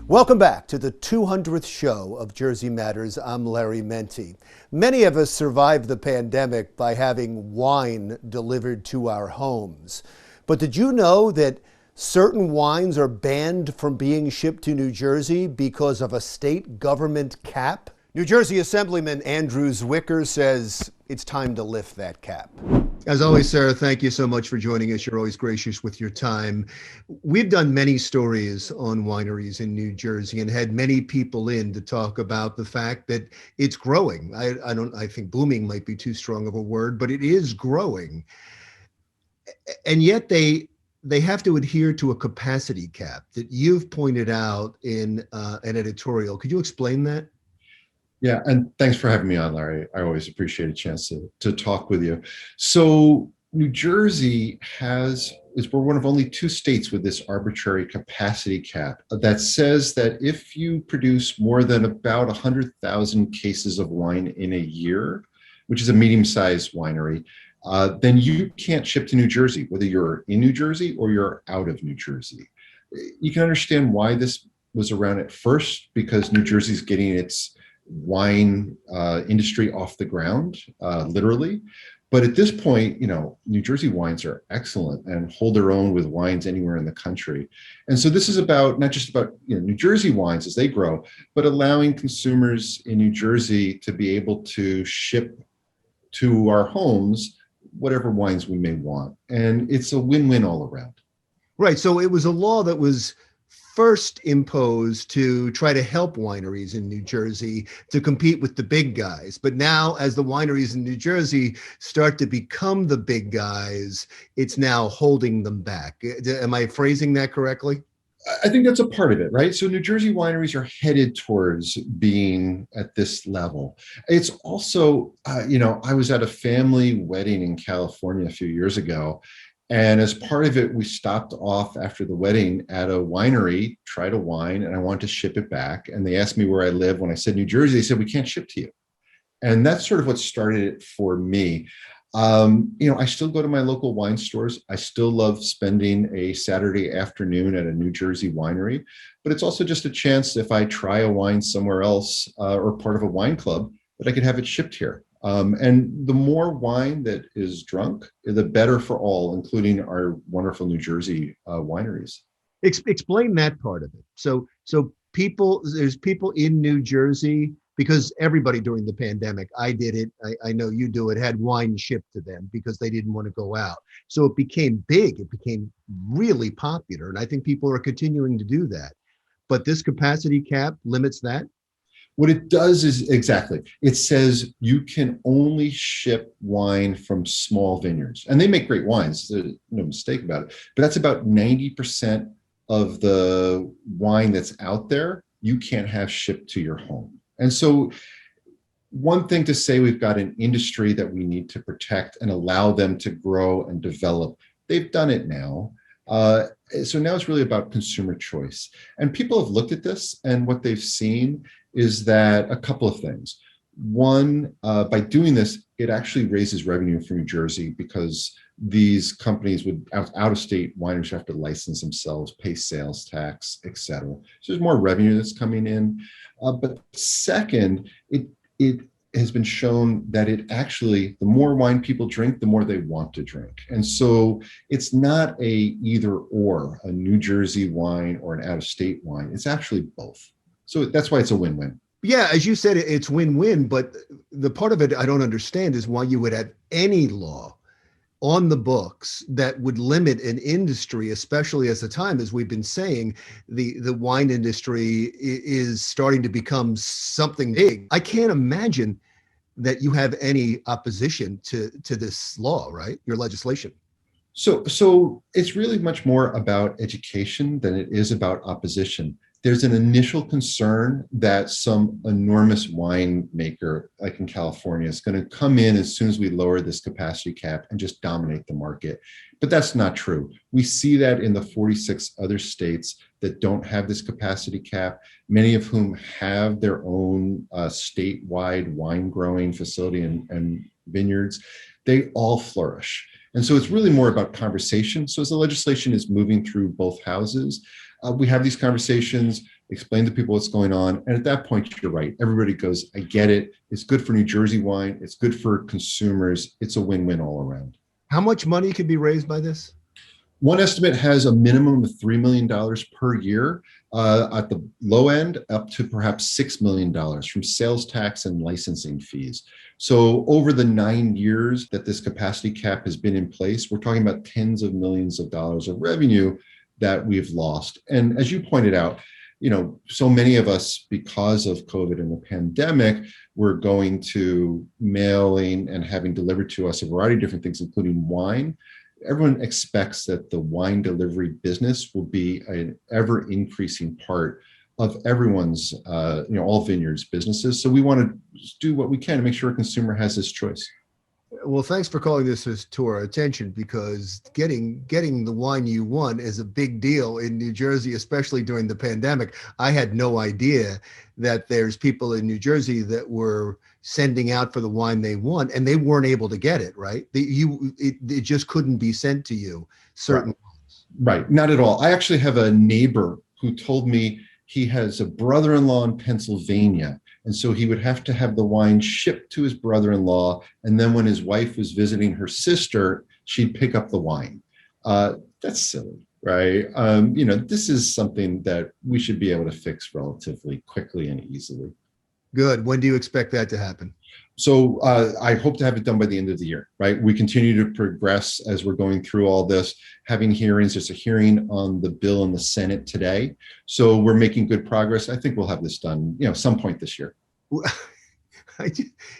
Welcome back to the 200th show of Jersey Matters. I'm Larry Menti. Many of us survived the pandemic by having wine delivered to our homes. But did you know that certain wines are banned from being shipped to New Jersey because of a state government cap? New Jersey Assemblyman Andrew Zwicker says it's time to lift that cap. As always, Sarah, thank you so much for joining us. You're always gracious with your time. We've done many stories on wineries in New Jersey and had many people in to talk about the fact that it's growing. I think booming might be too strong of a word, but it is growing. And yet they have to adhere to a capacity cap that you've pointed out in an editorial. Could you explain that? Yeah, and thanks for having me on, Larry. I always appreciate a chance to talk with you. So New Jersey we're one of only two states with this arbitrary capacity cap that says that if you produce more than about 100,000 cases of wine in a year, which is a medium-sized winery, then you can't ship to New Jersey, whether you're in New Jersey or you're out of New Jersey. You can understand why this was around at first, because New Jersey's getting its wine industry off the ground, literally. But at this point, New Jersey wines are excellent and hold their own with wines anywhere in the country. And so this is not just about New Jersey wines as they grow, but allowing consumers in New Jersey to be able to ship to our homes whatever wines we may want. And it's a win-win all around. Right. So it was a law that was first imposed to try to help wineries in New Jersey to compete with the big guys. But now, as the wineries in New Jersey start to become the big guys, it's now holding them back. Am I phrasing that correctly? I think that's a part of it, right? So New Jersey wineries are headed towards being at this level. It's also, I was at a family wedding in California a few years ago. And as part of it, we stopped off after the wedding at a winery, tried a wine, and I wanted to ship it back. And they asked me where I live. When I said New Jersey, they said, we can't ship to you. And that's sort of what started it for me. I still go to my local wine stores. I still love spending a Saturday afternoon at a New Jersey winery, but it's also just a chance if I try a wine somewhere else or part of a wine club that I could have it shipped here. And the more wine that is drunk, the better for all, including our wonderful New Jersey wineries. Explain that part of it. So there's people in New Jersey, because everybody during the pandemic, I did it, I know you do it, had wine shipped to them because they didn't want to go out. So it became big, it became really popular. And I think people are continuing to do that. But this capacity cap limits that? What it does is it says you can only ship wine from small vineyards. And they make great wines, there's no mistake about it. But that's about 90% of the wine that's out there you can't have shipped to your home. And so one thing to say, we've got an industry that we need to protect and allow them to grow and develop. They've done it now. So now it's really about consumer choice. And people have looked at this, and what they've seen is that a couple of things. One, by doing this, it actually raises revenue for New Jersey because these companies would out-of-state wineries have to license themselves, pay sales tax, et cetera. So there's more revenue that's coming in. But second, it has been shown that it actually, the more wine people drink, the more they want to drink. And so it's not a either or, a New Jersey wine or an out-of-state wine. It's actually both. So that's why it's a win-win. Yeah, as you said, it's win-win, but the part of it I don't understand is why you would have any law on the books that would limit an industry, especially as the time, as we've been saying, the wine industry is starting to become something big. I can't imagine that you have any opposition to this law, right? Your legislation. So it's really much more about education than it is about opposition. There's an initial concern that some enormous winemaker, like in California, is going to come in as soon as we lower this capacity cap and just dominate the market. But that's not true. We see that in the 46 other states that don't have this capacity cap, many of whom have their own statewide wine growing facility and vineyards. They all flourish. And so it's really more about conversation. So as the legislation is moving through both houses, we have these conversations. explain to people what's going on. And at that point, you're right. Everybody goes, I get it. It's good for New Jersey wine. It's good for consumers. It's a win-win all around. How much money could be raised by this? One estimate has a minimum of $3 million per year. At the low end, up to perhaps $6 million from sales tax and licensing fees. So over the 9 years that this capacity cap has been in place, we're talking about tens of millions of dollars of revenue that we've lost. And as you pointed out, so many of us, because of COVID and the pandemic, we're going to mailing and having delivered to us a variety of different things, including wine. Everyone expects that the wine delivery business will be an ever increasing part of everyone's, all vineyards businesses. So we want to do what we can to make sure a consumer has this choice. Well, thanks for calling this to our attention, because getting the wine you want is a big deal in New Jersey, especially during the pandemic. I had no idea that there's people in New Jersey that were sending out for the wine they want, and they weren't able to get it, right? It just couldn't be sent to you, certain wines. Right, not at all. I actually have a neighbor who told me he has a brother-in-law in Pennsylvania. And so he would have to have the wine shipped to his brother-in-law. And then when his wife was visiting her sister, she'd pick up the wine. That's silly, right? This is something that we should be able to fix relatively quickly and easily. Good. When do you expect that to happen? So I hope to have it done by the end of the year, right? We continue to progress as we're going through all this, having hearings. There's a hearing on the bill in the Senate today. So we're making good progress. I think we'll have this done, some point this year.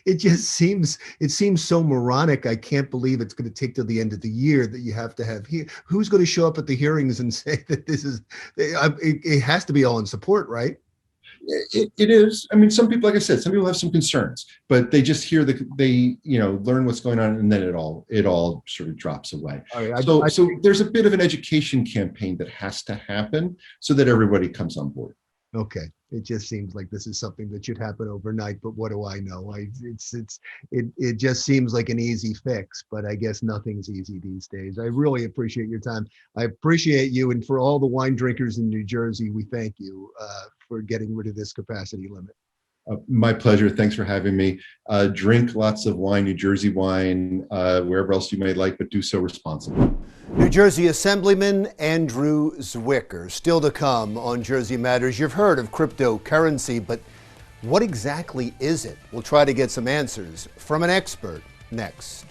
It seems so moronic. I can't believe it's going to take till the end of the year that you have to have here. Who's going to show up at the hearings and say that this is, it has to be all in support, right? It is. I mean, some people, like I said, some people have some concerns, but they just hear learn what's going on, and then it all sort of drops away. Right, so there's a bit of an education campaign that has to happen so that everybody comes on board. Okay. It just seems like this is something that should happen overnight, but what do I know? It just seems like an easy fix, but I guess nothing's easy these days. I really appreciate your time. I appreciate you, and for all the wine drinkers in New Jersey, we thank you for getting rid of this capacity limit. My pleasure. Thanks for having me. Drink lots of wine, New Jersey wine, wherever else you may like, but do so responsibly. New Jersey Assemblyman Andrew Zwicker. Still to come on Jersey Matters. You've heard of cryptocurrency, but what exactly is it? We'll try to get some answers from an expert next.